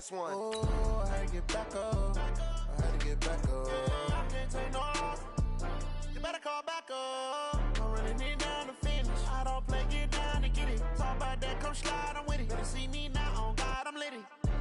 last one. Oh, I had to get back up. I had to get back up. I can't take no off. You better call back up. I'm running it down to finish. I don't play, get down to get it. Talk about that, come slide, I'm with it. Better see me now, on God, I'm litty.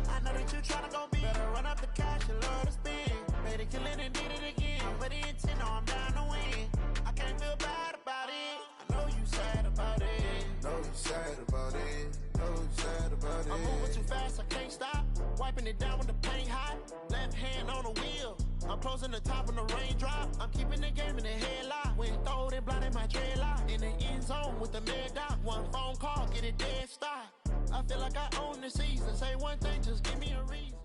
I know that you tryna go big. Better run up the cash, you love to spend. Made it, kill it, and did it again. But the intent, no, I'm down to win. I can't feel bad about it. I know you sad about it. Know you sad about it. Know you sad about it. I'm moving too fast, I can't stop. Wiping it down when the paint hot. Left hand on the wheel. I'm closing the top when the raindrop. I'm keeping the game in the headlock. When throw it, blinding my dreadlock. In the end zone with the mad dot. One phone call, get it dead stop. I feel like I own the season. Say one thing, just give me a reason.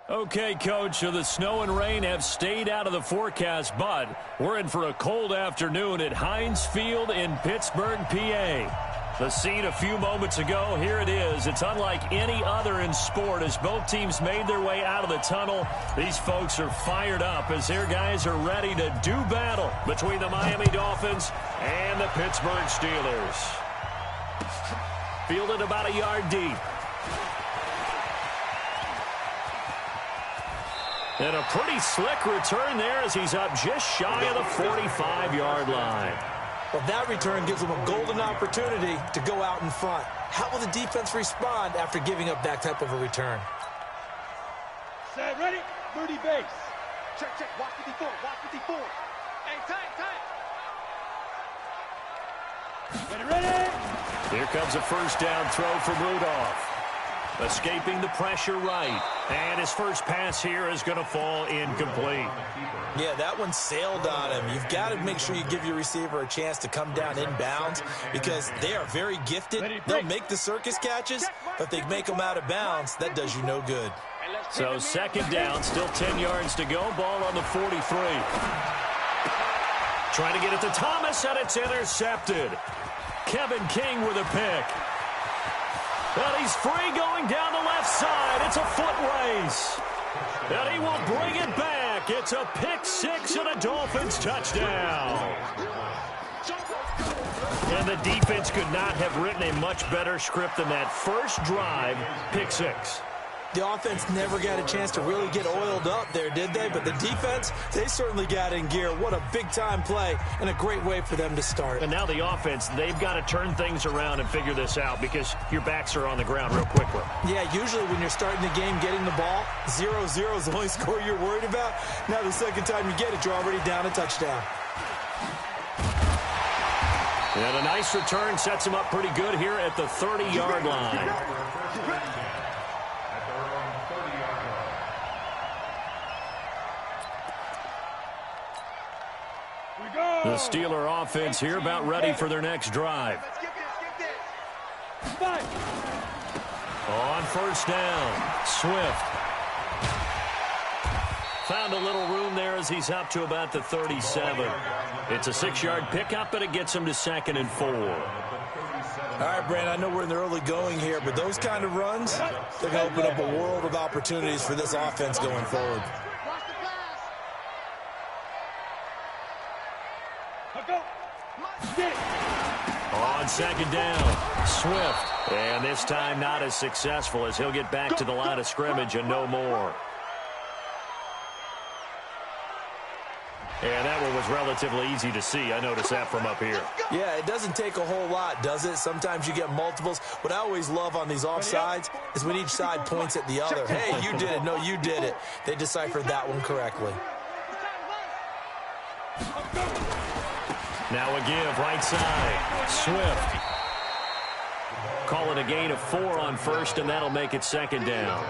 Okay, Coach, so the snow and rain have stayed out of the forecast, but we're in for a cold afternoon at Heinz Field in Pittsburgh, PA. The scene a few moments ago, here it is. It's unlike any other in sport as both teams made their way out of the tunnel. These folks are fired up as their guys are ready to do battle between the Miami Dolphins and the Pittsburgh Steelers. Fielded about a yard deep. And a pretty slick return there as he's up just shy of the 45-yard line. Well, that return gives them a golden opportunity to go out in front. How will the defense respond after giving up that type of a return? Set, ready, Moody base. Check, check, watch 54, watch 54. Hey, tight. Ready. Here comes a first down throw from Rudolph. Escaping the pressure right. And his first pass here is going to fall incomplete. Yeah, that one sailed on him. You've got to make sure you give your receiver a chance to come down inbounds because they are very gifted. They'll make the circus catches, but if they make them out of bounds, that does you no good. So second down, still 10 yards to go. Ball on the 43. Trying to get it to Thomas, and it's intercepted. Kevin King with a pick. And he's free going down the left side. It's a foot race. And he will bring it back. It's a pick six and a Dolphins touchdown. And the defense could not have written a much better script than that first drive, pick six. The offense never got a chance to really get oiled up there, did they? But the defense, they certainly got in gear. What a big-time play and a great way for them to start. And now the offense, they've got to turn things around and figure this out because your backs are on the ground real quickly. Yeah, usually when you're starting the game getting the ball, 0-0 is the only score you're worried about. Now the second time you get it, you're already down a touchdown. And a nice return sets him up pretty good here at the 30-yard line. The Steeler offense here about ready for their next drive. On first down, Swift. Found a little room there as he's up to about the 37. It's a 6-yard pickup, but it gets him to 2nd and 4. All right, Brand, I know we're in the early going here, but those kind of runs, they're going to open up a world of opportunities for this offense going forward. On second down, Swift. And this time not as successful as he'll get back to the line of scrimmage and no more. And that one was relatively easy to see. I noticed that from up here. Yeah, it doesn't take a whole lot, does it? Sometimes you get multiples. What I always love on these offsides is when each side points at the other. Hey, you did it. No, you did it. They deciphered that one correctly. Now a give, right side. Swift. Call it a gain of 4 on first, and that'll make it second down.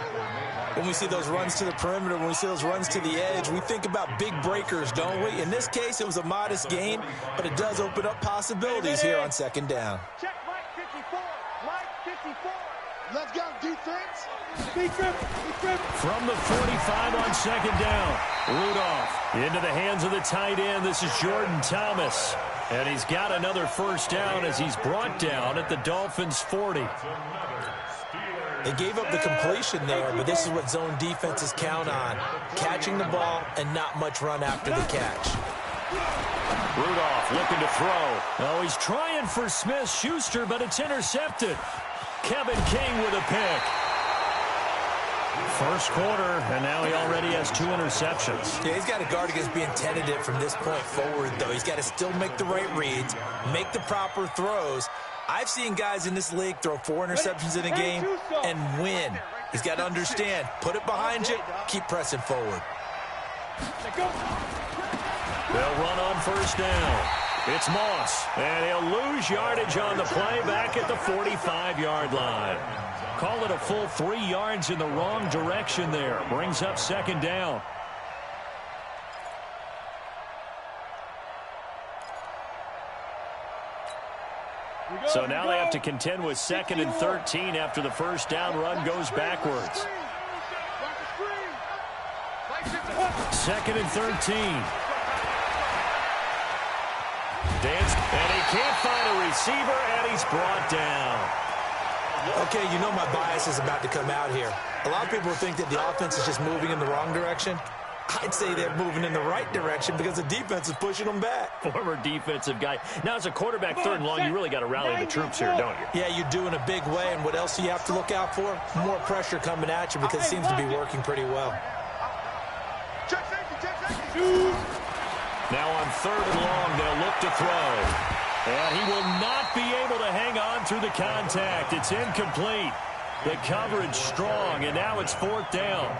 When we see those runs to the perimeter, when we see those runs to the edge, we think about big breakers, don't we? In this case, it was a modest gain, but it does open up possibilities here on second down. Check Mike 54. Mike 54. Let's go, defense. Be tripping. From the 45 on second down. Rudolph into the hands of the tight end. This is Jordan Thomas. And he's got another first down as he's brought down at the Dolphins' 40. They gave up the completion there, but this is what zone defenses count on. Catching the ball and not much run after the catch. Rudolph looking to throw. Oh, he's trying for Smith-Schuster, but it's intercepted. Kevin King with a pick. First quarter, and now he already has 2 interceptions. Yeah, he's got to guard against being tentative from this point forward, though. He's got to still make the right reads, make the proper throws. I've seen guys in this league throw 4 interceptions in a game and win. He's got to understand, put it behind you, keep pressing forward. They'll run on first down. It's Moss, and he'll lose yardage on the play back at the 45-yard line. Call it a full 3 yards in the wrong direction there. Brings up second down. So now they have to contend with 2nd and 13 after the first down run goes backwards. 2nd and 13. Dance, and he can't find a receiver, and he's brought down. Okay, you know my bias is about to come out here. A lot of people think that the offense is just moving in the wrong direction. I'd say they're moving in the right direction because the defense is pushing them back. Former defensive guy. Now, as a quarterback, 3rd and long, you really got to rally the troops here, don't you? Yeah, you do in a big way, and what else do you have to look out for? More pressure coming at you because it seems to be working pretty well. Now on 3rd and long, they'll look to throw. And he will not be able to hang on through the contact. It's incomplete. The coverage strong, and now it's 4th down.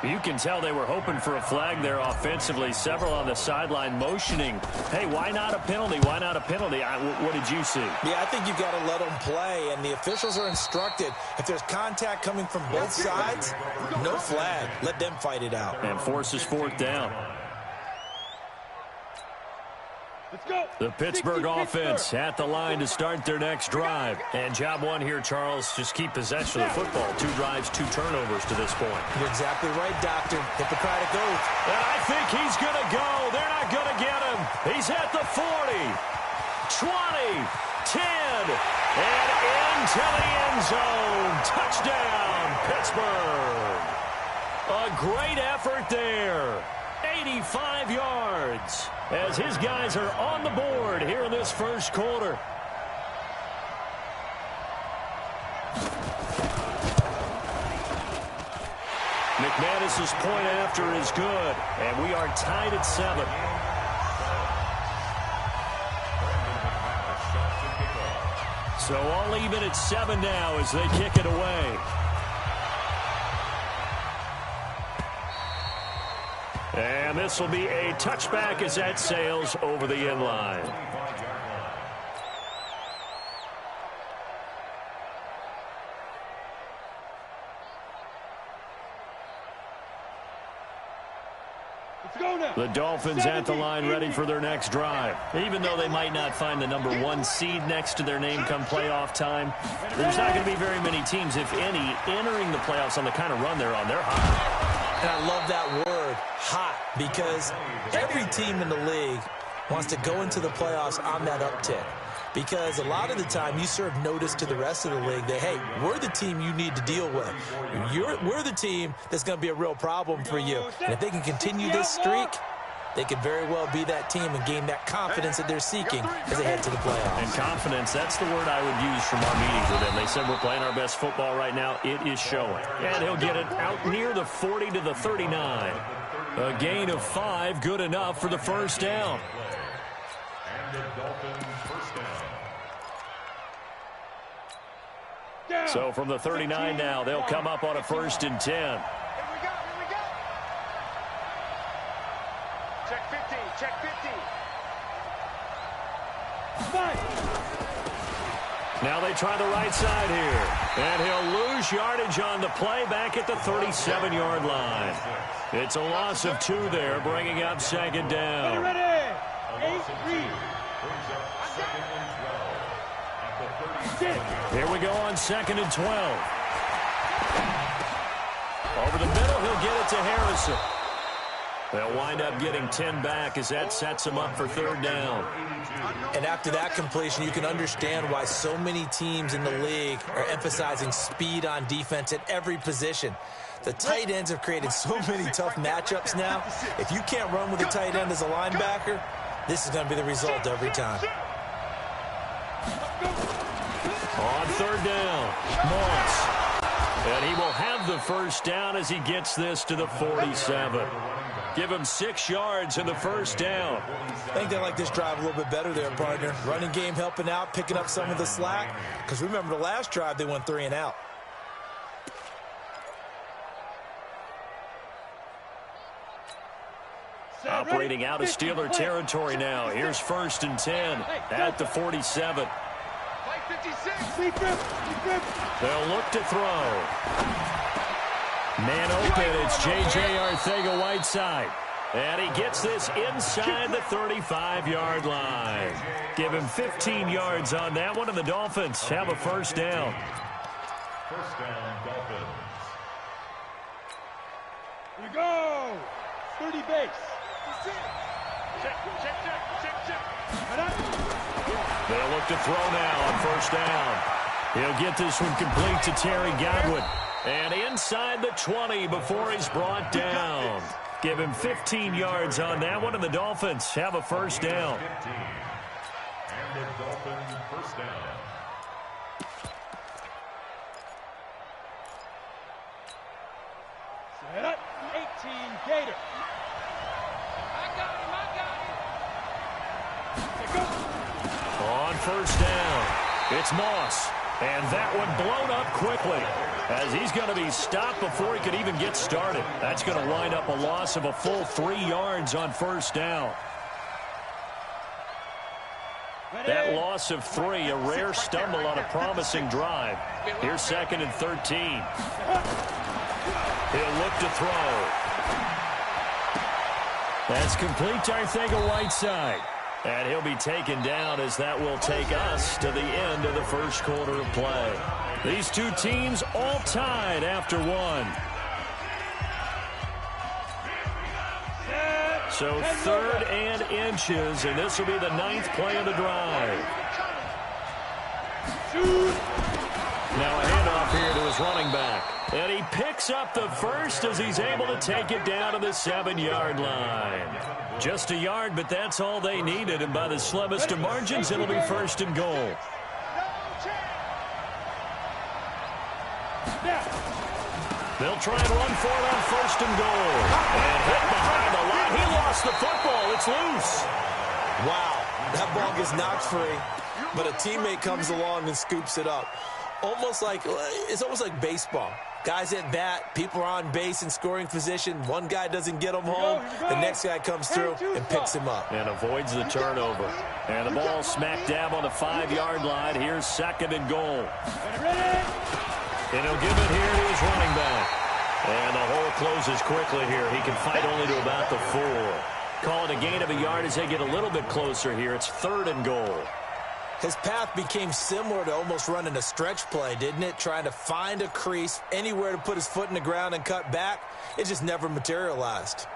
You can tell they were hoping for a flag there offensively. Several on the sideline motioning. Hey, why not a penalty? Why not a penalty? What did you see? Yeah, I think you've got to let them play, and the officials are instructed. If there's contact coming from both sides, no flag. Let them fight it out. And forces 4th down. Let's go. The Pittsburgh offense at the line to start their next drive. And job 1 here, Charles, just keep possession of the football. 2 drives, 2 turnovers to this point. You're exactly right, Doctor. Hippocratic oath. And I think he's going to go. They're not going to get him. He's at the 40, 20, 10, and into the end zone. Touchdown, Pittsburgh. A great effort there. 85 yards as his guys are on the board here in this first quarter. McManus's point after is good, and we are tied at 7. So all even at 7 now as they kick it away. And this will be a touchback as that sails over the end line. The Dolphins at the line ready for their next drive. Even though they might not find the number 1 seed next to their name come playoff time, there's not going to be very many teams, if any, entering the playoffs on the kind of run they're on. They're hot. And I love that word, hot, because every team in the league wants to go into the playoffs on that uptick. Because a lot of the time you serve notice to the rest of the league that, hey, we're the team you need to deal with. We're the team that's going to be a real problem for you. And if they can continue this streak, they could very well be that team and gain that confidence that they're seeking as they head to the playoffs. And confidence, that's the word I would use from our meetings with them. They said we're playing our best football right now. It is showing. And he'll get it out near the 40 to the 39. A gain of 5, good enough for the first down. So from the 39 now, they'll come up on a 1st and 10. Here we go. Check 15, check 15. Now they try the right side here. And he'll lose yardage on the play back at the 37-yard line. It's a loss of 2 there, bringing up 2nd down. Ready. 8-3. Here we go on 2nd and 12. Over the middle, he'll get it to Harrison. They'll wind up getting 10 back as that sets them up for 3rd down. And after that completion, you can understand why so many teams in the league are emphasizing speed on defense at every position. The tight ends have created so many tough matchups now. If you can't run with a tight end as a linebacker, this is going to be the result every time. On third down, Moss. And he will have the first down as he gets this to the 47. Give him 6 yards in the first down. I think they like this drive a little bit better there, partner. Running game helping out, picking up some of the slack. Because remember the last drive, they went 3 and out. Operating out of Steeler territory now. Here's 1st and 10 at the 47. They'll look to throw. Man open, it's J.J. Arcega-Whiteside. And he gets this inside the 35-yard line. Give him 15 yards on that one, and the Dolphins have a first down. First down, Dolphins. Here we go. 30 base. Check. They'll look to throw now on first down. He'll get this one complete to Terry Godwin. And inside the 20 before he's brought down. Give him 15 yards on that one, and the Dolphins have a first down. And the Dolphins first down. Set up. 18 Gator. On first down, it's Moss. And that one blown up quickly as he's going to be stopped before he could even get started. That's going to wind up a loss of a full 3 yards on first down. That loss of 3, a rare stumble on a promising drive. Here's 2nd and 13. He'll look to throw. That's complete to Arcega-Whiteside. And he'll be taken down as that will take us to the end of the first quarter of play. These two teams all tied after 1. So 3rd and inches, and this will be the 9th play of the drive. Now a handoff here to his running back. And he picks up the first as he's able to take it down to the 7-yard line. Just a yard, but that's all they needed. And by the slimmest of margins, it'll be 1st and goal. They'll try and run for it on 1st and goal. And hit behind the line. He lost the football. It's loose. Wow, that ball gets knocked free, but a teammate comes along and scoops it up. It's almost like baseball. Guys at bat, people are on base in scoring position. One guy doesn't get him home. The next guy comes through and picks him up. And avoids the turnover. And the ball smack dab on the 5-yard line. Here's 2nd and goal. And he'll give it here to his running back. And the hole closes quickly here. He can fight only to about the 4. Call it a gain of a yard as they get a little bit closer here. It's 3rd and goal. His path became similar to almost running a stretch play, didn't it? Trying to find a crease, anywhere to put his foot in the ground and cut back. It just never materialized.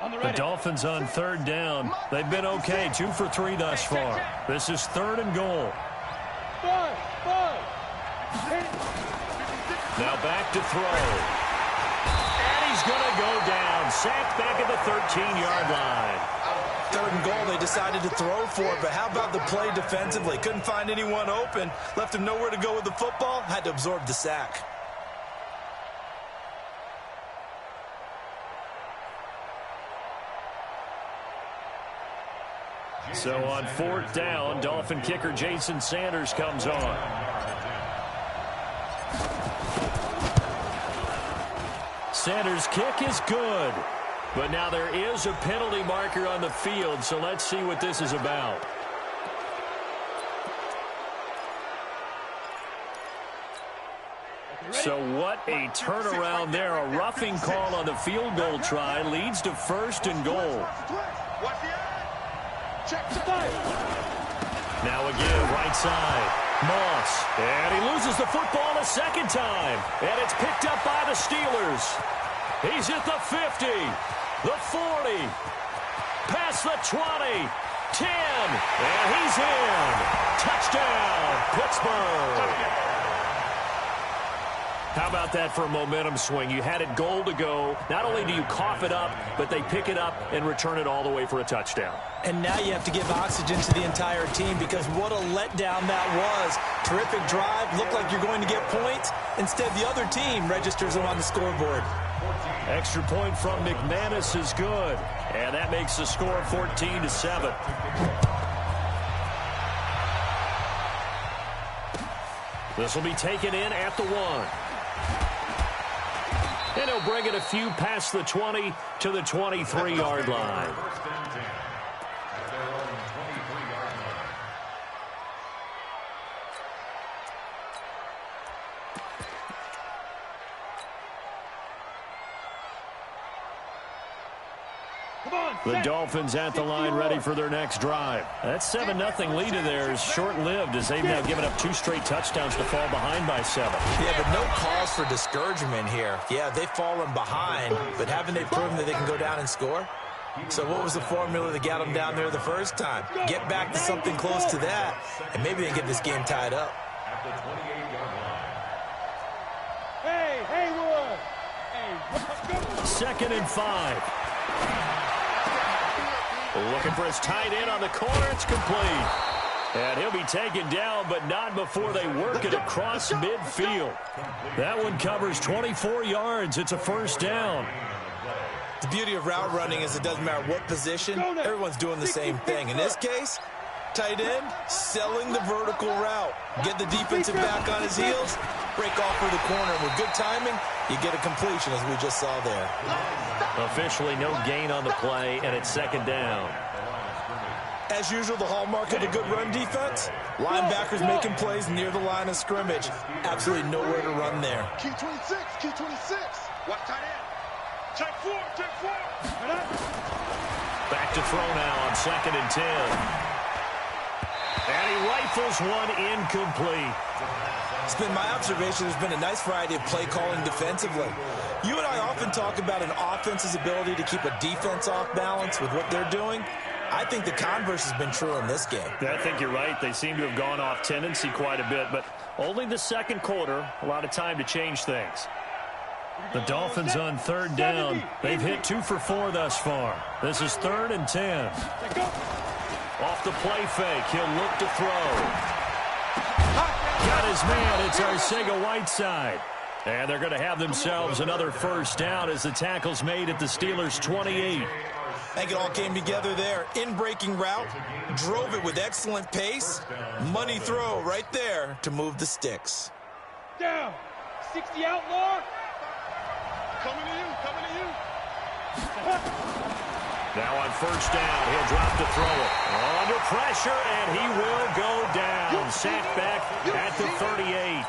The Dolphins on 3rd down. They've been okay, 2 for 3 thus far. This is 3rd and goal. Now back to throw. And he's going to go down. Sacked back at the 13-yard line. 3rd and goal, they decided to throw for it, but how about the play defensively? Couldn't find anyone open. Left him nowhere to go with the football. Had to absorb the sack. So on 4th down, Dolphin kicker Jason Sanders comes on. Sanders' kick is good. But now there is a penalty marker on the field, so let's see what this is about. So what a turnaround there. A roughing call on the field goal try leads to 1st and goal. Now again, right side. Moss. And he loses the football a 2nd time. And it's picked up by the Steelers. He's at the 50, the 40, past the 20, 10, and he's in. Touchdown, Pittsburgh. How about that for a momentum swing? You had it goal to go. Not only do you cough it up, but they pick it up and return it all the way for a touchdown. And now you have to give oxygen to the entire team because what a letdown that was. Terrific drive. Looked like you're going to get points. Instead, the other team registers them on the scoreboard. Extra point from McManus is good. And that makes the score 14-7. This will be taken in at the 1. And he'll bring it a few past the 20 to the 23-yard line. The Dolphins at the line ready for their next drive. That 7-0 lead of theirs short-lived as they've now given up 2 straight touchdowns to fall behind by 7. Yeah, but no cause for discouragement here. Yeah, they've fallen behind, but haven't they proven that they can go down and score? So what was the formula that got them down there the first time? Get back to something close to that, and maybe they can get this game tied up. Hey, Haywood! Hey, 2nd and 5. Looking for his tight end on the corner. It's complete. And he'll be taken down, but not before they work it across midfield. That one covers 24 yards. It's a first down. The beauty of route running is it doesn't matter what position. Everyone's doing the same thing. In this case, tight end selling the vertical route. Get the defensive back on his heels, break off for the corner. With good timing, you get a completion as we just saw there. Officially no gain on the play, and it's 2nd down. As usual, the hallmark of a good run defense, linebackers making plays near the line of scrimmage. Absolutely nowhere to run there. Key 26, key 26. Watch tight end. Check 4, check 4. Back to throw now on 2nd and 10. And he rifles one incomplete. It's been my observation there's been a nice variety of play calling defensively. You and I often talk about an offense's ability to keep a defense off balance with what they're doing. I think the converse has been true in this game. I think you're right. They seem to have gone off tendency quite a bit, but only the 2nd quarter, a lot of time to change things. The Dolphins on 3rd down. They've hit 2 for 4 thus far. This is 3rd and 10. Off the play fake, he'll look to throw. Got his man, it's Arcega-Whiteside. And they're going to have themselves another first down as the tackle's made at the Steelers' 28. I think it all came together there. In-breaking route, drove it with excellent pace. Money throw right there to move the sticks. Down. 60 outlaw. Coming to you, coming to you. Now on first down, he'll drop to throw it. Under pressure, and he will go down. Sacked back at the 38.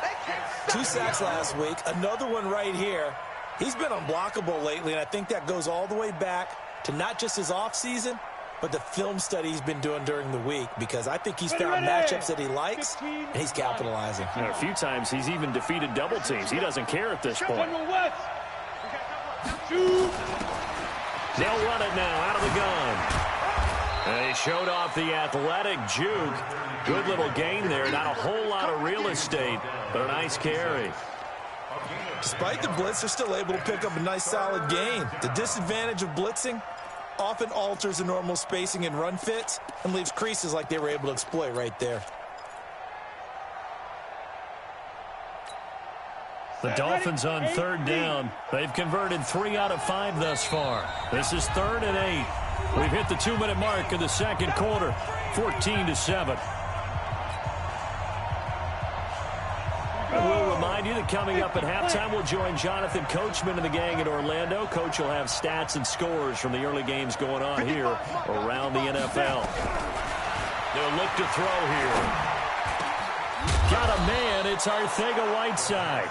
2 sacks last week, another one right here. He's been unblockable lately, and I think that goes all the way back to not just his offseason, but the film study he's been doing during the week, because I think he's found matchups that he likes, and he's capitalizing. And a few times he's even defeated double teams. He doesn't care at this point. They'll run it now out of the gun. And he showed off the athletic juke. Good little gain there. Not a whole lot of real estate, but a nice carry. Despite the blitz, they're still able to pick up a nice solid gain. The disadvantage of blitzing often alters the normal spacing and run fits and leaves creases like they were able to exploit right there. The Dolphins on 3rd down. They've converted 3 out of 5 thus far. This is 3rd and 8. We've hit the 2-minute mark in the 2nd quarter, 14-7. And we'll remind you that coming up at halftime, we'll join Jonathan Coachman and the gang in Orlando. Coach will have stats and scores from the early games going on here around the NFL. They'll look to throw here. Got a man. It's Arcega-Whiteside.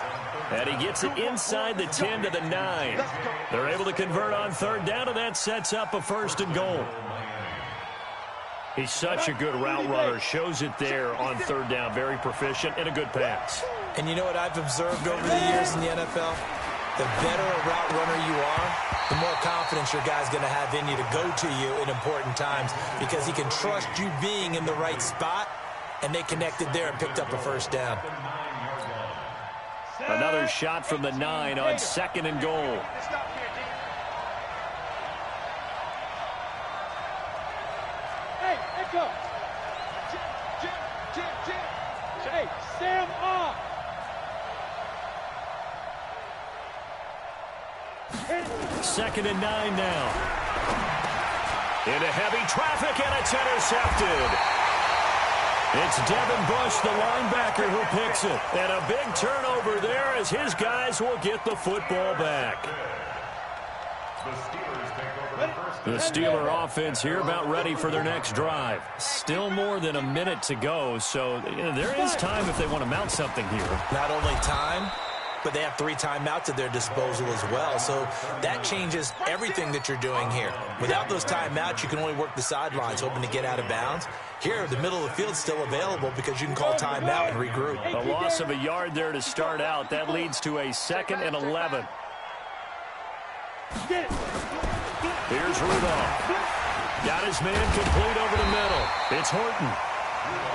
And he gets it inside the 10 to the 9. They're able to convert on 3rd down, and that sets up a 1st and goal. He's such a good route runner. Shows it there on 3rd down. Very proficient and a good pass. And you know what I've observed over the years in the NFL? The better a route runner you are, the more confidence your guy's going to have in you to go to you in important times, because he can trust you being in the right spot, and they connected there and picked up a 1st down. Another Steelers shot from the 9 on 2nd and goal. Hey, echo. Jim. Hey, Sam off. 2nd and 9 now. Into heavy traffic, and it's intercepted. It's Devin Bush, the linebacker, who picks it. And a big turnover there as his guys will get the football back. The Steeler offense here about ready for their next drive. Still more than a minute to go, so there is time if they want to mount something here. Not only time, but they have 3 timeouts at their disposal as well. So that changes everything that you're doing here. Without those timeouts, you can only work the sidelines, hoping to get out of bounds. Here, the middle of the field's still available because you can call timeout and regroup. A loss of a yard there to start out. That leads to a 2nd and 11. Here's Rudolph. Got his man complete over the middle. It's Horton.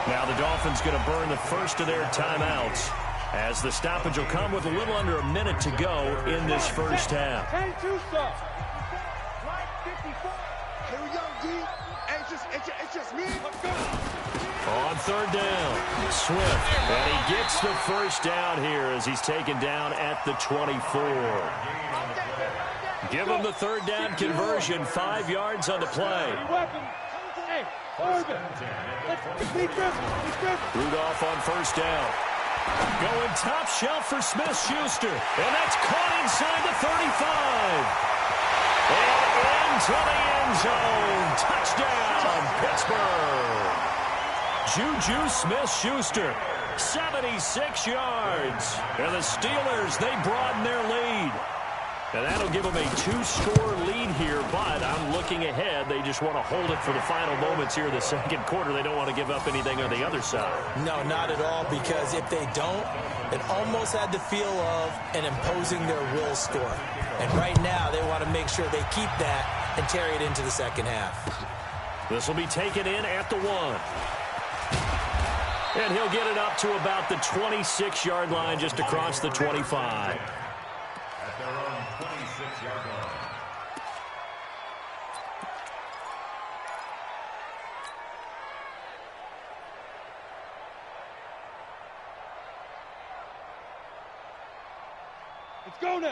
Now the Dolphins going to burn the first of their timeouts, as the stoppage will come with a little under a minute to go in this first half. Here we go, D. It's just me. Let's go. On 3rd down, Swift. And he gets the first down here as he's taken down at the 24. Give him the 3rd down conversion, 5 yards on the play. Hey, Oregon. Let's Rudolph on 1st down. Going top shelf for Smith-Schuster. And that's caught inside the 35. And into the end zone. Touchdown, Pittsburgh. Juju Smith-Schuster, 76 yards. And the Steelers, they broaden their lead. And that'll give them a 2-score lead here, but I'm looking ahead. They just want to hold it for the final moments here in the 2nd quarter. They don't want to give up anything on the other side. No, not at all, because if they don't, it almost had the feel of an imposing their will score. And right now, they want to make sure they keep that and carry it into the 2nd half. This will be taken in at the 1. And he'll get it up to about the 26-yard line, just across the 25.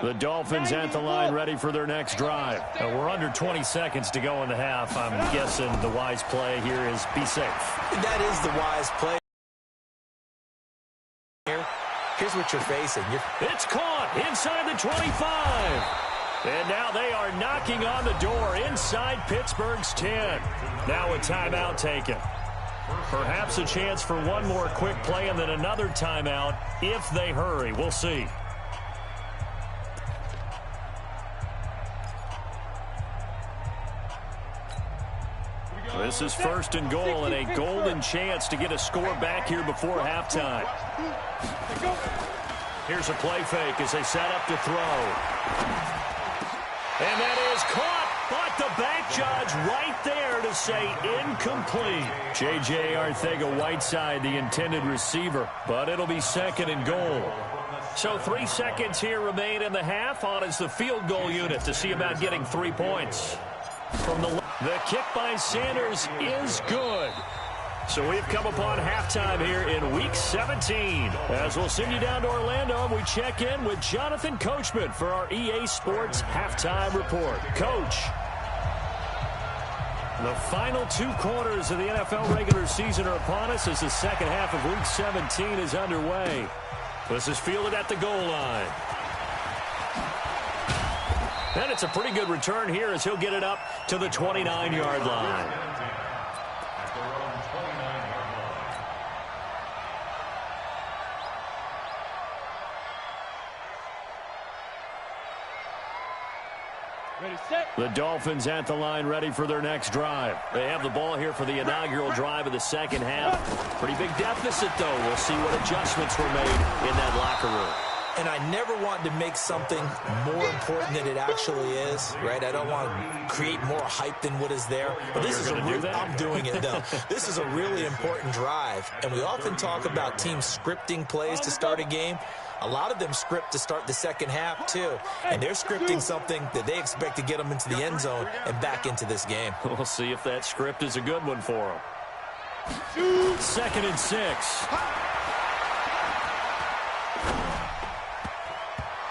The Dolphins at the line ready for their next drive. We're under 20 seconds to go in the half. I'm guessing the wise play here is be safe. That is the wise play. Here's what you're facing. It's caught inside the 25. And now they are knocking on the door inside Pittsburgh's 10. Now a timeout taken. Perhaps a chance for one more quick play and then another timeout if they hurry. We'll see. This is 1st and goal and a golden chance to get a score back here before halftime. Here's a play fake as they set up to throw. And that is caught, but the back judge right there to say incomplete. J.J. Arcega-Whiteside, the intended receiver, but it'll be 2nd and goal. So 3 seconds here remain in the half. On is the field goal unit to see about getting 3 points. From the kick by Sanders is good. So we've come upon halftime here in Week 17. As we'll send you down to Orlando, and we check in with Jonathan Coachman for our EA Sports Halftime Report. Coach, the final 2 quarters of the NFL regular season are upon us as the 2nd half of Week 17 is underway. This is fielded at the goal line. And it's a pretty good return here as he'll get it up to the 29-yard line. The Dolphins at the line ready for their next drive. They have the ball here for the inaugural drive of the 2nd half. Pretty big deficit, though. We'll see what adjustments were made in that locker room. And I never want to make something more important than it actually is, right? I don't want to create more hype than what is there. But this is I'm doing it, though. This is a really important drive. And we often talk about teams scripting plays to start a game. A lot of them script to start the second half, too. And they're scripting something that they expect to get them into the end zone and back into this game. We'll see if that script is a good one for them. 2nd and 6.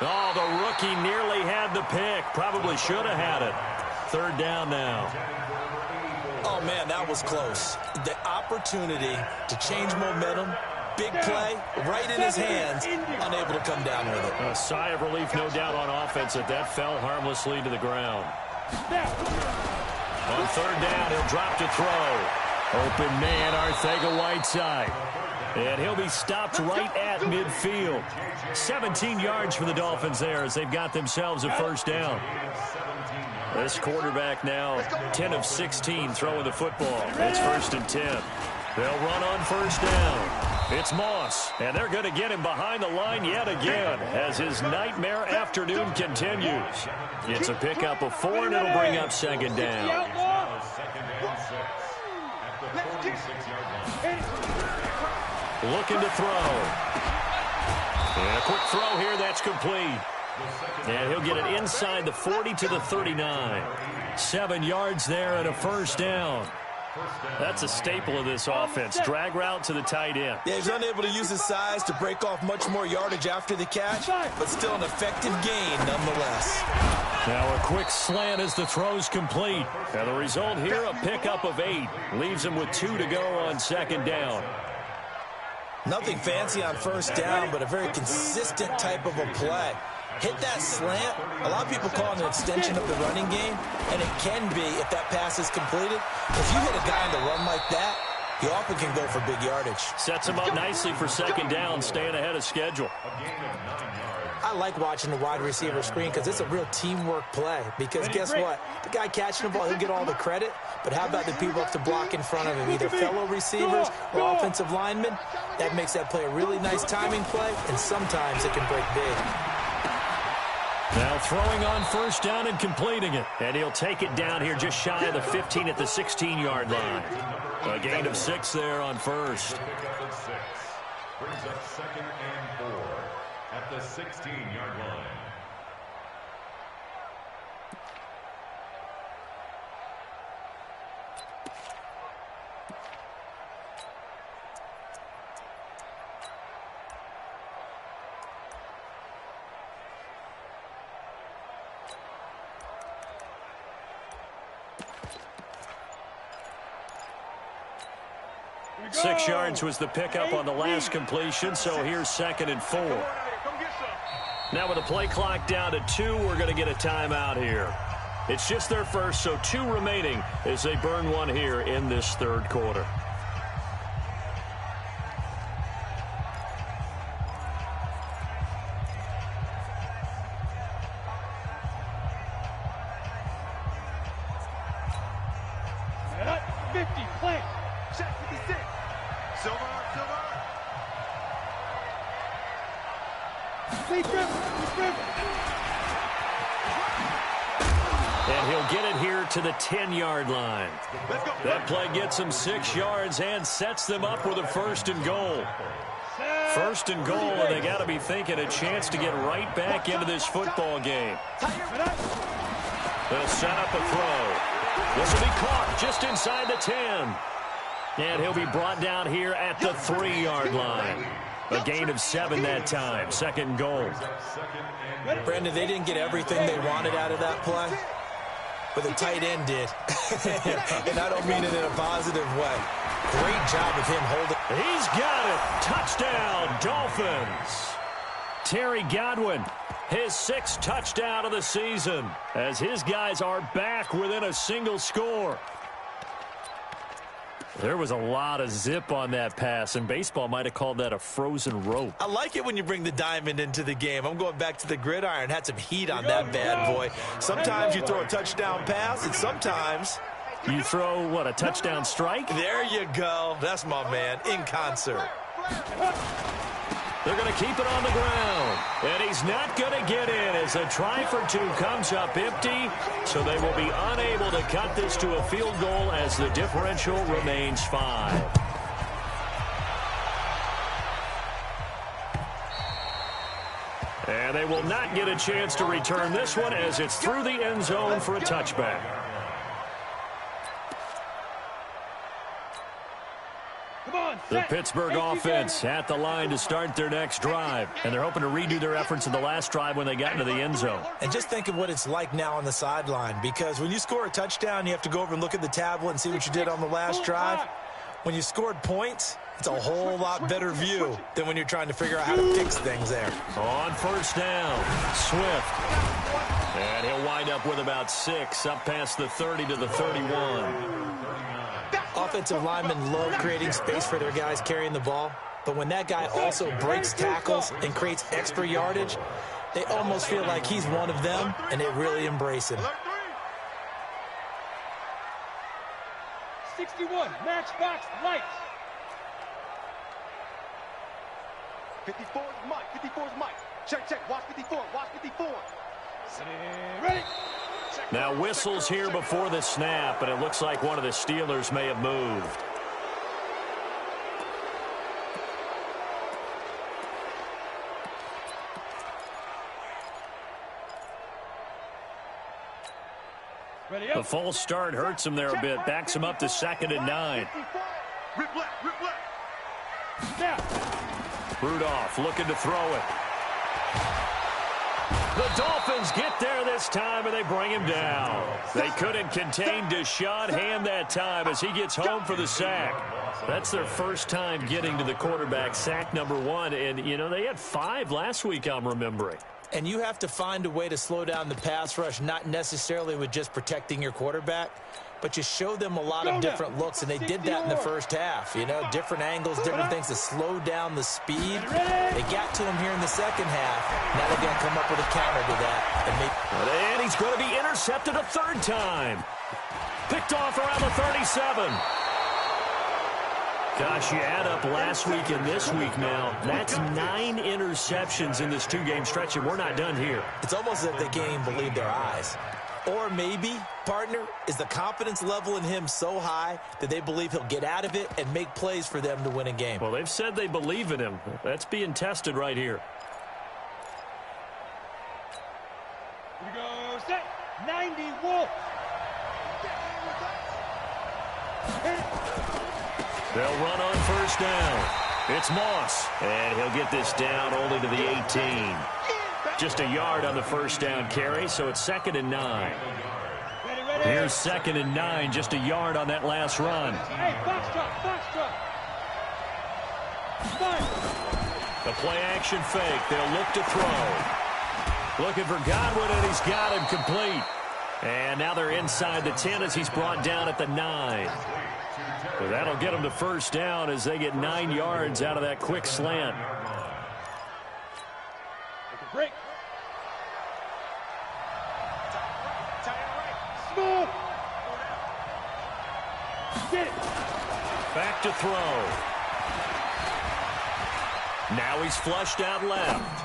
Oh, the rookie nearly had the pick. Probably should have had it. 3rd down now. Oh, man, that was close. The opportunity to change momentum, big play, right in his hands, unable to come down with it. A sigh of relief, no doubt, on offense that fell harmlessly to the ground. On 3rd down, he'll drop to throw. Open man, Arcega-Whiteside. And he'll be stopped right at midfield. 17 yards for the Dolphins there as they've got themselves a 1st down. This quarterback now 10 of 16 throwing the football. It's 1st and 10. They'll run on 1st down. It's Moss, and they're going to get him behind the line yet again as his nightmare afternoon continues. It's a pickup of 4, and it'll bring up 2nd down. Looking to throw. And a quick throw here, that's complete. And he'll get it inside the 40 to the 39. 7 yards there and a 1st down. That's a staple of this offense. Drag route to the tight end. Yeah, he's unable to use his size to break off much more yardage after the catch, but still an effective gain nonetheless. Now a quick slant as the throw's complete. And the result here, a pickup of 8. Leaves him with 2 to go on 2nd down. Nothing fancy on 1st down, but a very consistent type of a play. Hit that slant. A lot of people call it an extension of the running game, and it can be if that pass is completed. If you hit a guy on the run like that, he often can go for big yardage. Sets him up nicely for 2nd down, staying ahead of schedule. I like watching the wide receiver screen because it's a real teamwork play. Because guess what? The guy catching the ball, he'll get all the credit. But how about the people up to block in front of him, either fellow receivers or offensive linemen? That makes that play a really nice timing play, and sometimes it can break big. Now throwing on 1st down and completing it. And he'll take it down here just shy of the 15 at the 16-yard line. A gain of 6 there on 1st. Brings up 2nd and 4 at the 16-yard line. Go. 6 yards was the pickup on the last completion, so here's 2nd and 4. Now with the play clock down to 2, we're going to get a timeout here. It's just their first, so 2 remaining as they burn one here in this 3rd quarter. And he'll get it here to the 10-yard line. That play gets him 6 yards and sets them up with a 1st and goal. 1st and goal, and they got to be thinking a chance to get right back into this football game. They'll set up a throw. This will be caught just inside the 10. And he'll be brought down here at the 3-yard line. A gain of 7 that time. 2nd and goal. Brandon, they didn't get everything they wanted out of that play, but the tight end did. And I don't mean it in a positive way. Great job of him holding. He's got it. Touchdown, Dolphins. Terry Godwin, his 6th touchdown of the season, as his guys are back within a single score. There was a lot of zip on that pass, and baseball might have called that a frozen rope. I like it when you bring the diamond into the game. I'm going back to the gridiron. Had some heat on that bad boy. Sometimes you throw a touchdown pass, and sometimes you throw, what, a touchdown strike? There you go. That's my man, in concert. They're going to keep it on the ground. And he's not going to get in as a try for 2 comes up empty. So they will be unable to cut this to a field goal as the differential remains 5. And they will not get a chance to return this one as it's through the end zone for a touchback. The Pittsburgh offense at the line to start their next drive. And they're hoping to redo their efforts in the last drive when they got into the end zone. And just think of what it's like now on the sideline, because when you score a touchdown, you have to go over and look at the tablet and see what you did on the last drive. When you scored points, it's a whole lot better view than when you're trying to figure out how to fix things there. On first down, Swift. And he'll wind up with about 6 up past the 30 to the 31. Offensive linemen love creating space for their guys carrying the ball, but when that guy also breaks tackles and creates extra yardage, they almost feel like he's one of them, and they really embrace him. 61, matchbox light. 54 is Mike, 54 is Mike. Check, watch 54, watch 54. Ready? Now whistles here before the snap, and it looks like one of the Steelers may have moved. The false start hurts him there a bit, backs him up to 2nd and 9. Rip left. Snap. Rudolph looking to throw it. The Dolphins get there this time, and they bring him down. They couldn't contain Deshaun Hand that time as he gets home for the sack. That's their first time getting to the quarterback, sack number 1. And, you know, they had 5 last week, I'm remembering. And you have to find a way to slow down the pass rush, not necessarily with just protecting your quarterback, but you show them a lot of different looks, and they did that in the first half. You know, different angles, different things to slow down the speed. They got to him here in the second half. Now they've got to come up with a counter to that. And he's going to be intercepted a 3rd time. Picked off around the 37. Gosh, you add up last week and this week now. That's 9 interceptions in this 2-game stretch, and we're not done here. It's almost as if they can't even believe their eyes. Or maybe, partner, is the confidence level in him so high that they believe he'll get out of it and make plays for them to win a game. Well, they've said they believe in him. That's being tested right here. Here we go, set, 90 Wolf. They'll run on first down. It's Moss, and he'll get this down only to the 18. Just a yard on the first down carry, so it's 2nd and 9. Here's 2nd and 9, just a yard on that last run. Hey, box drop. The play action fake. They'll look to throw. Looking for Godwin, and he's got him complete. And now they're inside the 10 as he's brought down at the 9. So that'll get them to first down as they get 9 yards out of that quick slant. Break. Smooth. Get it. Back to throw. Now he's flushed out left.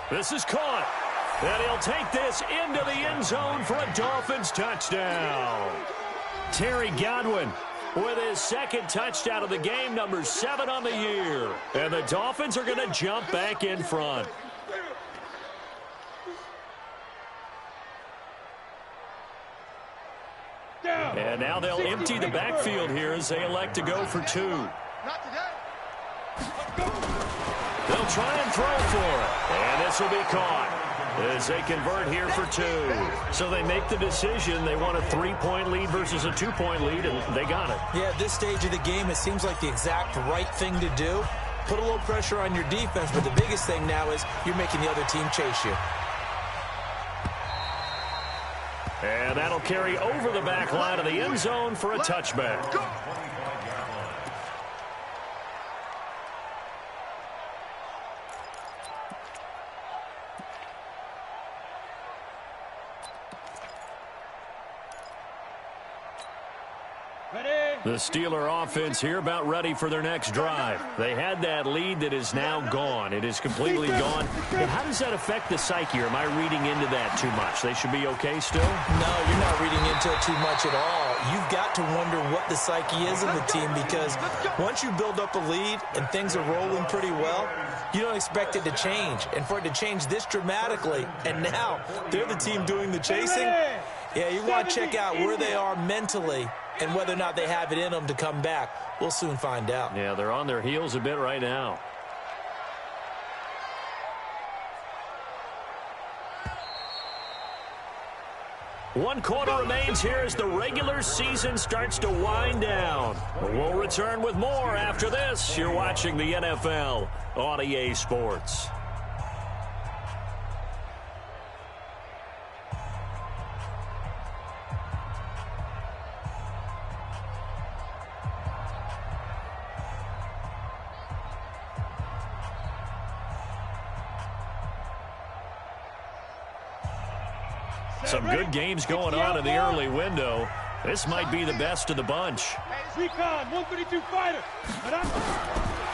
This is caught. And he'll take this into the end zone for a Dolphins touchdown. Terry Godwin with his 2nd touchdown of the game, number 7 on the year. And the Dolphins are going to jump back in front. And now they'll empty the backfield here as they elect to go for 2. They'll try and throw for it. And this will be caught as they convert here for 2. So they make the decision. They want a 3-point lead versus a 2-point lead, and they got it. Yeah, at this stage of the game, it seems like the exact right thing to do. Put a little pressure on your defense, but the biggest thing now is you're making the other team chase you. And that'll carry over the back line of the end zone for a touchback. The Steeler offense here about ready for their next drive. They had that lead that is now gone. It is completely gone. And how does that affect the psyche? Or am I reading into that too much? They should be okay still? No, you're not reading into it too much at all. you've got to wonder what the psyche is of the team, because once you build up a lead and things are rolling pretty well, you don't expect it to change. And for it to change this dramatically, and now they're the team doing the chasing, yeah, you want to check out where they are mentally and whether or not they have it in them to come back. We'll soon find out. Yeah, they're on their heels a bit right now. One quarter remains here as the regular season starts to wind down. We'll return with more after this. You're watching the NFL on EA Sports. Some good games going on in the early window. This might be the best of the bunch. Recon, 132 fighter.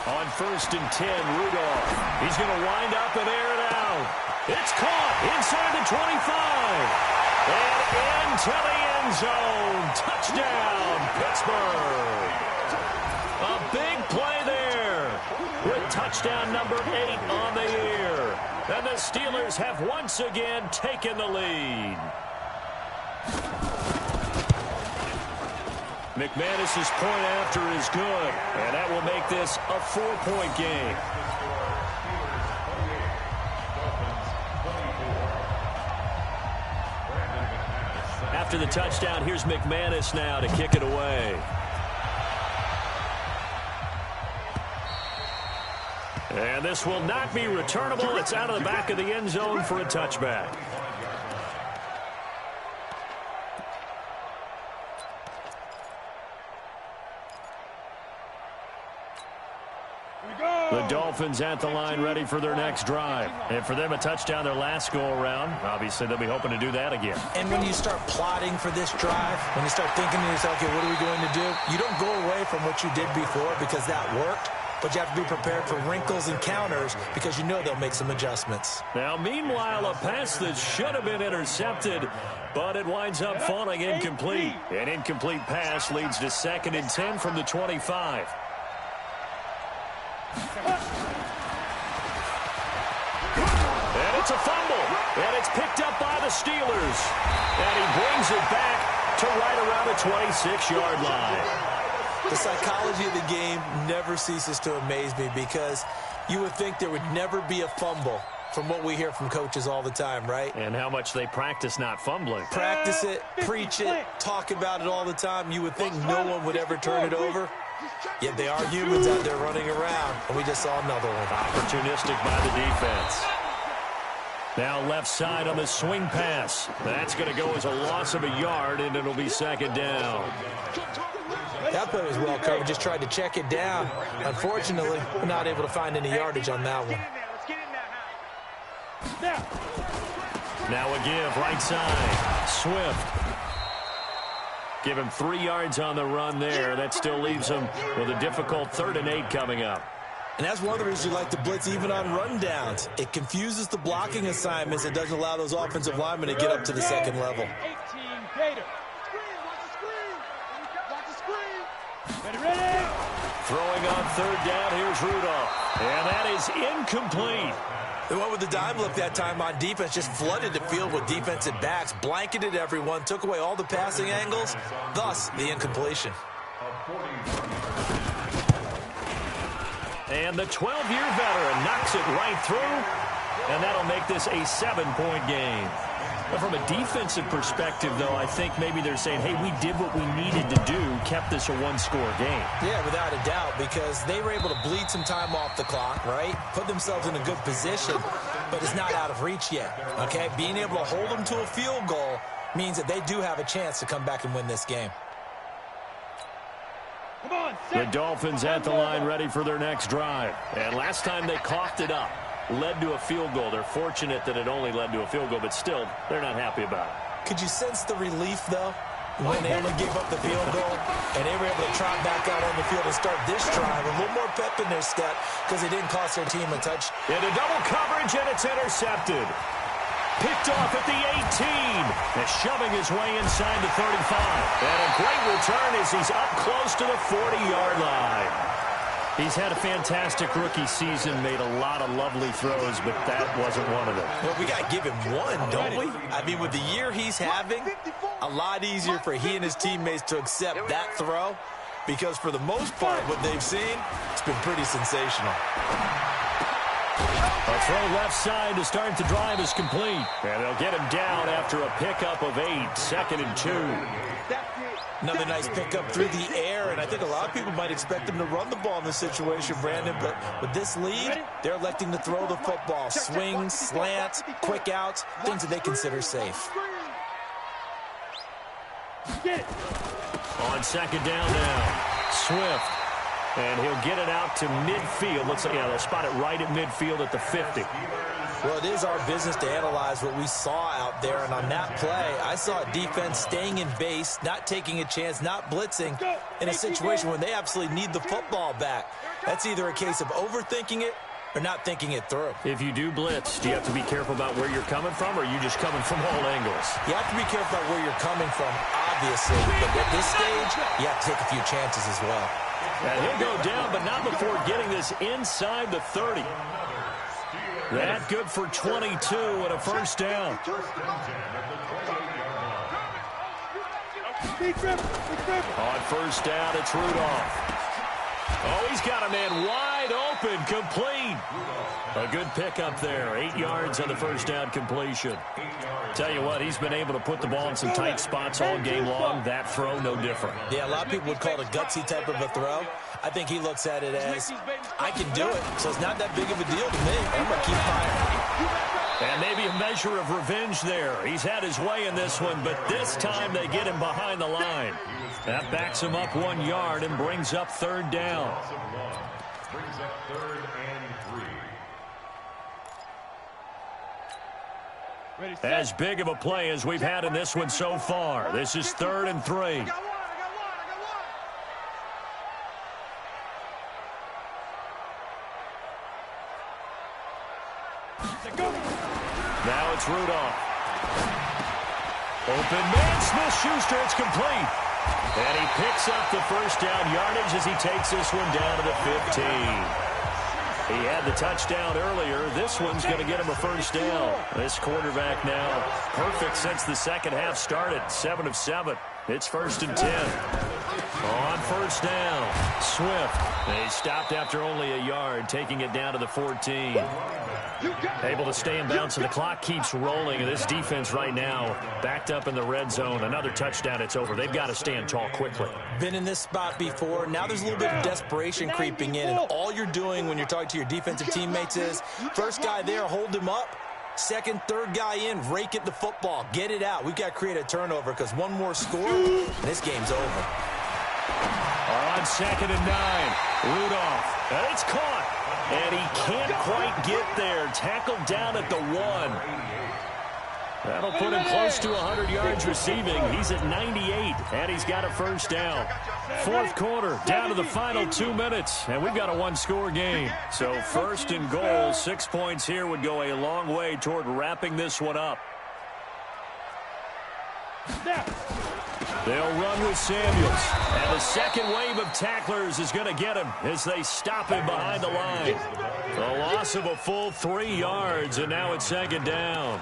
On 1st and 10, Rudolph. He's going to wind up and air it out. It's caught inside the 25. And into the end zone. Touchdown, Pittsburgh. A big play there with touchdown number 8 on the year. And the Steelers have once again taken the lead. McManus's point after is good, and that will make this a 4-point game. After the touchdown, here's McManus now to kick it away. And this will not be returnable. It's out of the back of the end zone for a touchback. The Dolphins at the line ready for their next drive. And for them, a touchdown their last go-around. Obviously, they'll be hoping to do that again. And when you start plotting for this drive, when you start thinking to yourself, okay, what are we going to do? You don't go away from what you did before because that worked. But you have to be prepared for wrinkles and counters because you know they'll make some adjustments. Now, meanwhile, a pass that should have been intercepted, but it winds up falling incomplete. An incomplete pass leads to 2nd and 10 from the 25. And it's a fumble. And it's picked up by the Steelers. And he brings it back to right around the 26-yard line. The psychology of the game never ceases to amaze me because you would think there would never be a fumble from what we hear from coaches all the time, right? And how much they practice not fumbling. Practice it, preach it, talk about it all the time. You would think no one would ever turn it over. Yet they are humans out there running around, and we just saw another one. Opportunistic by the defense. Now left side on the swing pass. That's going to go as a loss of a yard, and it'll be 2nd down. That play was well covered. Just tried to check it down. Unfortunately, we're not able to find any yardage on that one. Now a give right side. Swift. Give him 3 yards on the run there. That still leaves him with a difficult 3rd and 8 coming up. And that's one of the reasons you like to blitz even on rundowns. It confuses the blocking assignments. It doesn't allow those offensive linemen to get up to the 2nd level. 18, Gator. Ready? Throwing on 3rd down, here's Rudolph. And that is incomplete. They went with the dime look that time on defense, just flooded the field with defensive backs, blanketed everyone, took away all the passing angles, thus the incompletion. And the 12-year veteran knocks it right through, and that'll make this a 7-point game. But from a defensive perspective, though, I think maybe they're saying, hey, we did what we needed to do, kept this a 1-score game. Yeah, without a doubt, because they were able to bleed some time off the clock, right? Put themselves in a good position, but it's not out of reach yet, okay? Being able to hold them to a field goal means that they do have a chance to come back and win this game. Come on, the Dolphins at the line ready for their next drive. And last time they coughed it up. Led to a field goal. They're fortunate that it only led to a field goal, but still, they're not happy about it. Could you sense the relief, though, when they only gave up the field goal and they were able to trot back out on the field and start this drive? A little more pep in their step because it didn't cost their team a touch. Into double coverage, and it's intercepted. Picked off at the 18. And shoving his way inside the 35. And a great return as he's up close to the 40-yard line. He's had a fantastic rookie season, made a lot of lovely throws, but that wasn't one of them. Well, we got to give him one, don't we? I mean, with the year he's having, a lot easier for he and his teammates to accept that throw, because for the most part, what they've seen, it's been pretty sensational. A throw left side to start the drive is complete. And they'll get him down after a pickup of 8, 2nd and 2. Another nice pickup through the air, and I think a lot of people might expect him to run the ball in this situation, Brandon, but with this lead, they're electing to throw the football. Swings, slants, quick outs, things that they consider safe. On 2nd down now, Swift. And he'll get it out to midfield. Looks like, yeah, they'll spot it right at midfield at the 50. Well, it is our business to analyze what we saw out there, and on that play, I saw a defense staying in base, not taking a chance, not blitzing, in a situation where they absolutely need the football back. That's either a case of overthinking it or not thinking it through. If you do blitz, do you have to be careful about where you're coming from, or are you just coming from all angles? You have to be careful about where you're coming from, obviously, but at this stage, you have to take a few chances as well. And he'll go down, but not before getting this inside the 30. That good for 22 and a first down. On first down, it's Rudolph. Oh, he's got a man wide open, complete. A good pickup there. 8 yards on the first down completion. Tell you what, he's been able to put the ball in some tight spots all game long. That throw, no different. Yeah, a lot of people would call it a gutsy type of a throw. I think he looks at it as, I can do it, so it's not that big of a deal to me. I'm going to keep firing. And maybe a measure of revenge there. He's had his way in this one, but this time they get him behind the line. That backs him up 1 yard and brings up 3rd down. Brings up 3rd and 3. As big of a play as we've had in this one so far. This is 3rd and 3. Now it's Rudolph. Open man, Smith-Schuster, it's complete. And he picks up the first down yardage as he takes this one down to the 15. He had the touchdown earlier. This one's going to get him a first down. This quarterback now perfect since the second half started. 7 of 7. It's 1st and 10. On first down, Swift. They stopped after only a yard, taking it down to the 14. Able to stay in bounds, and the clock keeps rolling. And this defense right now backed up in the red zone. Another touchdown, it's over. They've got to stand tall quickly. Been in this spot before. Now there's a little bit of desperation creeping in. And all you're doing when you're talking to your defensive teammates is, first guy there, hold him up. Second, third guy in, rake at the football. Get it out. We've got to create a turnover because one more score, and this game's over. On 2nd and 9, Rudolph. And it's caught. And he can't quite get there. Tackled down at the 1. That'll put him close to 100 yards receiving. He's at 98, and he's got a first down. 4th quarter, down to the final 2 minutes, and we've got a one-score game. So 1st and goal, 6 points here would go a long way toward wrapping this one up. They'll run with Samuels. And the second wave of tacklers is going to get him as they stop him behind the line. A loss of a full 3 yards, and now it's 2nd down.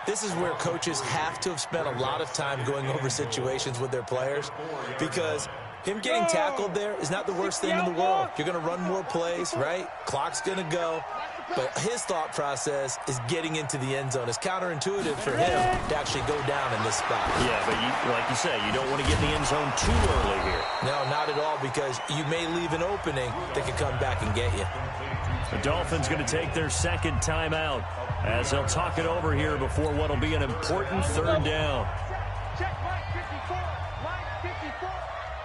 This is where coaches have to have spent a lot of time going over situations with their players, because him getting tackled there is not the worst thing in the world. You're going to run more plays, right? Clock's going to go. But his thought process is getting into the end zone. It's counterintuitive for him to actually go down in this spot. Yeah, but like you say, you don't want to get in the end zone too early here. No, not at all, because you may leave an opening that could come back and get you. The Dolphins going to take their second timeout as they'll talk it over here before what will be an important 3rd down. Check line 54. Line 54.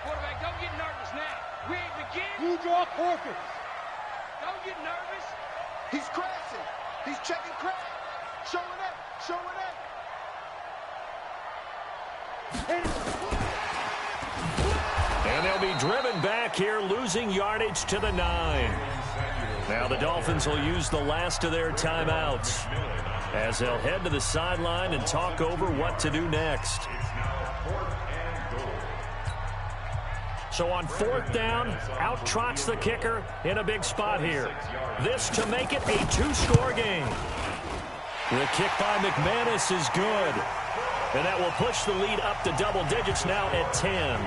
Quarterback, don't get nervous now. We ain't begin. You draw forfeits. Don't get nervous. He's crashing. He's checking crack. Showing up. Showing up. And they'll be driven back here, losing yardage to the 9. Now the Dolphins will use the last of their timeouts. as they'll head to the sideline and talk over what to do next. So on 4th down, out trots the kicker in a big spot here. This to make it a 2-score game. The kick by McManus is good. And that will push the lead up to double digits now at 10.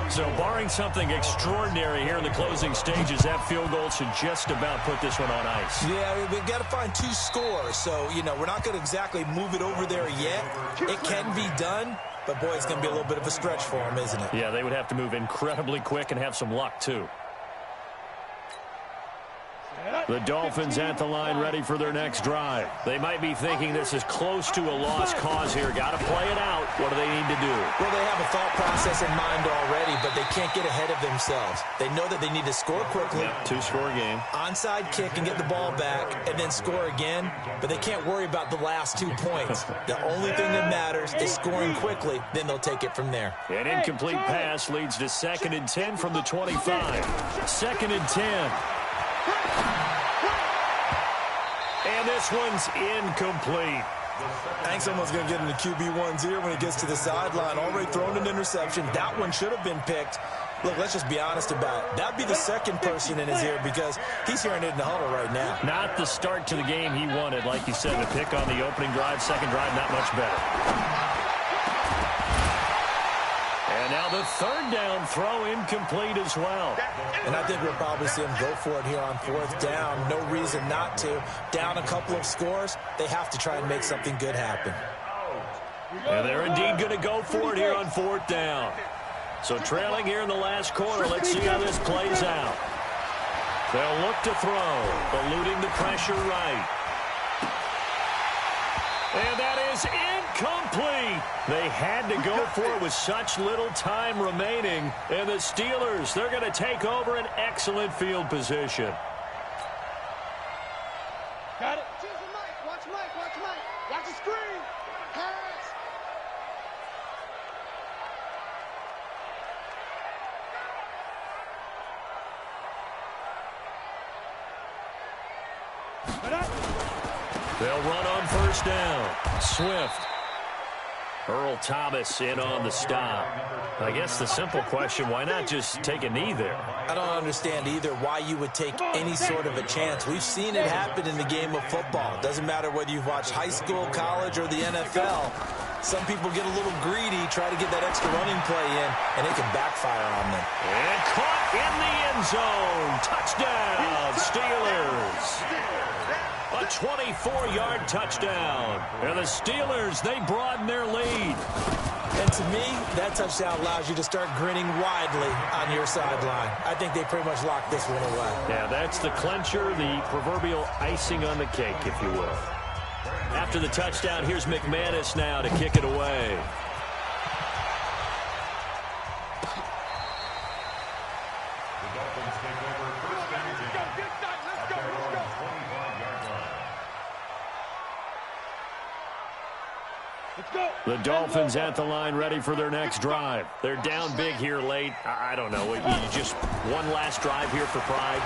So barring something extraordinary here in the closing stages, that field goal should just about put this one on ice. Yeah, we've got to find 2 scores. So, you know, we're not going to exactly move it over there yet. It can be done, but, boy, it's going to be a little bit of a stretch for them, isn't it? Yeah, they would have to move incredibly quick and have some luck, too. The Dolphins at the line ready for their next drive. They might be thinking this is close to a lost cause here. Got to play it out. What do they need to do? Well, they have a thought process in mind already, but they can't get ahead of themselves. They know that they need to score quickly. Yep, 2-score game. Onside kick and get the ball back and then score again, but they can't worry about the last 2 points. The only thing that matters is scoring quickly, then they'll take it from there. An incomplete pass leads to 2nd and 10 from the 25. 2nd and 10. And this one's incomplete. I think someone's going to get in the QB1's ear when he gets to the sideline. Already thrown an interception. That one should have been picked. Look, let's just be honest about it. That'd be the second person in his ear because he's hearing it in the huddle right now. Not the start to the game he wanted. Like you said, the pick on the opening drive, second drive, not much better. And now the 3rd down throw incomplete as well. And I think we'll probably see him go for it here on 4th down. No reason not to. Down a couple of scores, they have to try and make something good happen. And they're indeed going to go for it here on 4th down. So trailing here in the last quarter, let's see how this plays out. They'll look to throw, eluding the pressure right. And that is incomplete. They had to go for it with such little time remaining. And the Steelers, they're going to take over an excellent field position. Got it. Watch Mike. Watch the screen. Pass. They'll run on 1st down. Swift. Earl Thomas in on the stop. I guess the simple question, why not just take a knee there? I don't understand either why you would take any sort of a chance. We've seen it happen in the game of football. Doesn't matter whether you've watched high school, college, or the NFL. Some people get a little greedy, try to get that extra running play in, and it can backfire on them. And caught in the end zone. Touchdown, Steelers. A 24-yard touchdown. And the Steelers, they broaden their lead. And to me, that touchdown allows you to start grinning widely on your sideline. I think they pretty much locked this one away. Yeah, that's the clincher, the proverbial icing on the cake, if you will. After the touchdown, here's McManus now to kick it away. The Dolphins at the line ready for their next drive. They're down big here late. I don't know. You just one last drive here for pride.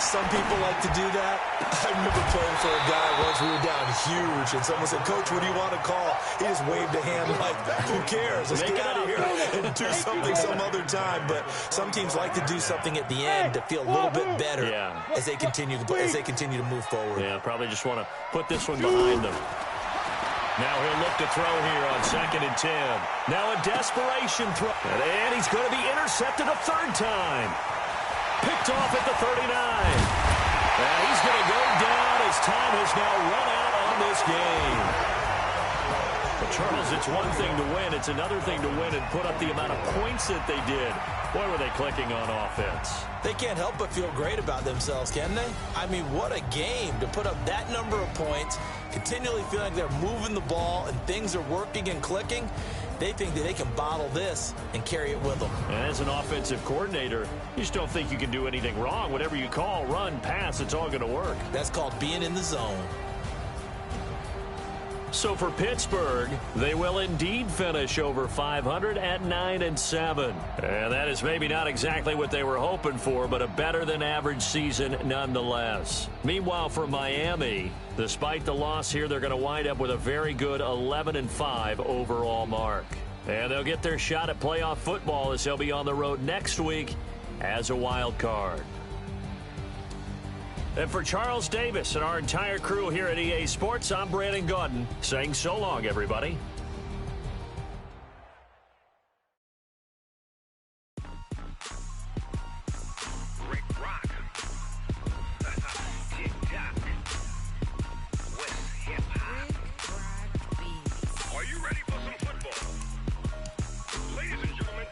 Some people like to do that. I remember playing for a guy once. We were down huge, and someone said, "Coach, what do you want to call?" He just waved a hand like, "Who cares? Let's get out of here and do something some other time." But some teams like to do something at the end to feel a little bit better as they continue to move forward. Yeah, probably just want to put this one behind them. Now he'll look to throw here on 2nd and 10. Now a desperation throw. And he's going to be intercepted a 3rd time. Picked off at the 39. And he's going to go down as time has now run out on this game. But Charles, it's one thing to win. It's another thing to win and put up the amount of points that they did. Boy, were they clicking on offense. They can't help but feel great about themselves, can they? I mean, what a game to put up that number of points, continually feeling like they're moving the ball and things are working and clicking. They think that they can bottle this and carry it with them. And as an offensive coordinator, you just don't think you can do anything wrong. Whatever you call, run, pass, it's all going to work. That's called being in the zone. So for Pittsburgh, they will indeed finish over 500 at 9-7. And that is maybe not exactly what they were hoping for, but a better than average season nonetheless. Meanwhile, for Miami, despite the loss here, they're going to wind up with a very good 11-5 overall mark. And they'll get their shot at playoff football as they'll be on the road next week as a wild card. And for Charles Davis and our entire crew here at EA Sports, I'm Brandon Gaudin saying so long, everybody. Rick Rock. Tick-tock. West hip-hop. Are you ready for some football? Ladies and gentlemen.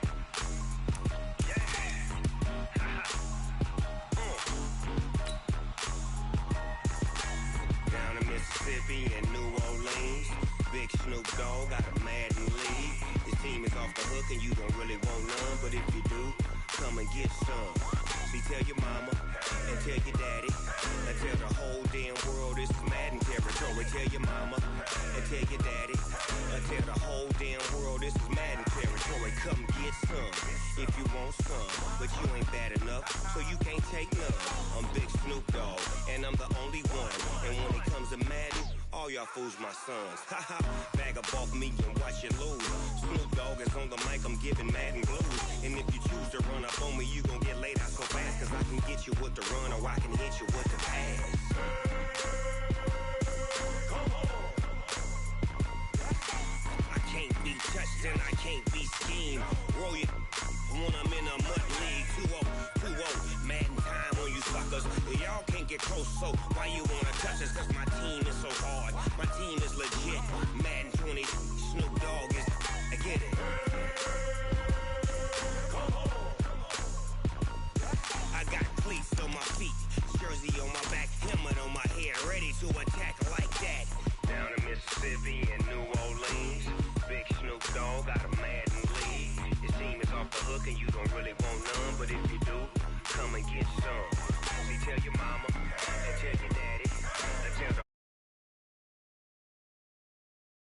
Down in Mississippi and New Orleans, Big Snoop Dogg got a Madden league. His team is off the hook and you don't really want none, but if you do, come and get some. See, tell your mama and tell your daddy and tell the whole damn world this is Madden territory. Tell your mama and tell your daddy and tell the whole damn world this is Madden territory. Come get some if you want some, but you ain't bad enough, so you can't take none. I'm Big Snoop Dogg, and I'm the only one. And when it comes to Madden, all y'all fools my sons. Haha, bag up off me and watch you lose. Snoop Dogg is on the mic, I'm giving Madden blues. And if you choose to run up on me, you gon' get laid out so fast, cause I can get you with the run or I can hit you with the pass. Come on. I can't be touched and I can't be schemed. Roll you when I'm in a mud league. 2-0, Madden time on you suckers. Y'all can't get close, so why you wanna touch us? Cause my team is so hard, my team is legit. Madden 20, Snoop Dogg